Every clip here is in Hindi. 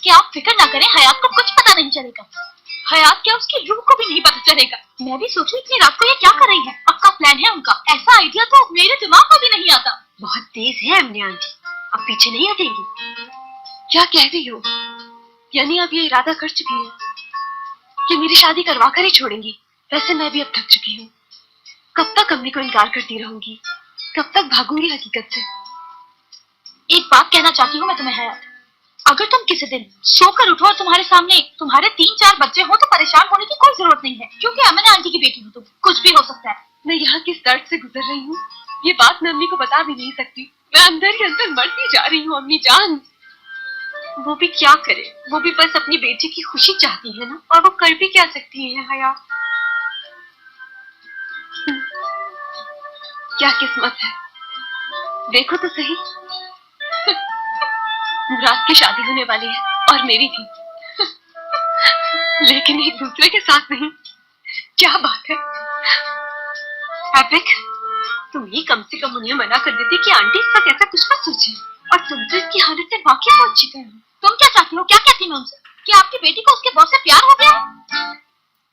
कि आप फिक्र ना करें, हयात को कुछ पता नहीं चलेगा। हयात क्या, उसकी रूह को भी नहीं पता चलेगा। मैं भी सोचूं इतनी रात को ये क्या कर रही है। पक्का प्लान है उनका। ऐसा आइडिया तो मेरे दिमाग में भी नहीं आता। बहुत तेज है अम्मी आंटी, अब पीछे नहीं हटेंगी। क्या कह रही हो? यानी आप ये इरादा कर चुकी हैं कि मेरी शादी करवा कर ही छोड़ेंगी? वैसे मैं भी अब थक चुकी हूँ। कब तक अम्मी को इनकार करती रहूंगी? कब तक भागूंगी हकीकत से? एक बात कहना चाहती हूँ मैं तुम्हें हयात, अगर तुम किसी दिन सोकर उठो और तुम्हारे सामने तुम्हारे 3-4 बच्चे हो तो परेशान होने की कोई जरूरत नहीं है, क्योंकि अमना आंटी की बेटी हो तुम। कुछ भी हो सकता है। मैं यहाँ किस दर्द से गुजर रही हूँ ये बात मैं अम्मी को बता भी नहीं सकती। मैं अंदर ही अंदर मरती जा रही हूँ अम्मी जान। वो भी क्या करे, वो भी बस अपनी बेटी की खुशी चाहती है ना, और वो कर भी क्या सकती है हया। क्या किस्मत है, देखो तो सही। मुराद की शादी होने वाली है और मेरी भी, लेकिन एक दूसरे के साथ नहीं। क्या बात है एपिक, तुम ही कम से कम उन्हें मना कर देती कि आंटी इसका कैसा कुछ मत सोचे, और तुम तो इसकी हालत से वाकई पहुंच चुके हो। तुम क्या चाहती हो? क्या कहती मैं उनसे कि आपकी बेटी को उसके बॉस से प्यार हो गया है?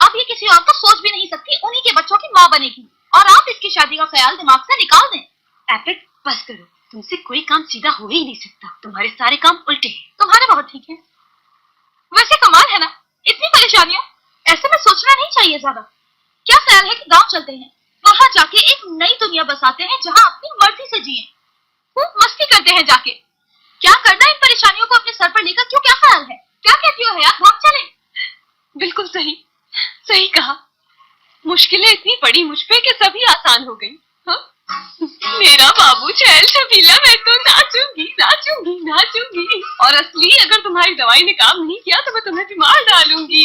अब ये किसी और को सोच भी नहीं सकती, उन्हीं के बच्चों की माँ बनेगी और आप इसकी शादी का ख्याल दिमाग से निकाल दें। एपिक बस करो, तुमसे कोई काम सीधा हो ही नहीं सकता, तुम्हारे सारे काम उल्टे हैं। तुम्हारे बहुत ठीक है। वैसे कमाल है ना, इतनी परेशानियां, ऐसे में सोचना नहीं चाहिए ज्यादा। क्या ख्याल है कि गांव चलते हैं, वहां जाके एक नई दुनिया बसाते हैं जहां अपनी मर्जी से जिए, खूब मस्ती करते हैं जाके। क्या करना इन परेशानियों को अपने सर पर लेकर? क्यों, क्या ख्याल है? क्या कहती हो हयात, भाग चले? बिल्कुल सही, सही कहा। मुश्किलें इतनी पड़ी मुझ पे कि सभी आसान हो गई। हाँ? मेरा बाबू छैल छबीला, मैं तो नाचूंगी नाचूंगी नाचूंगी, और असली अगर तुम्हारी दवाई ने काम नहीं किया तो मैं तुम्हें बीमार डालूंगी।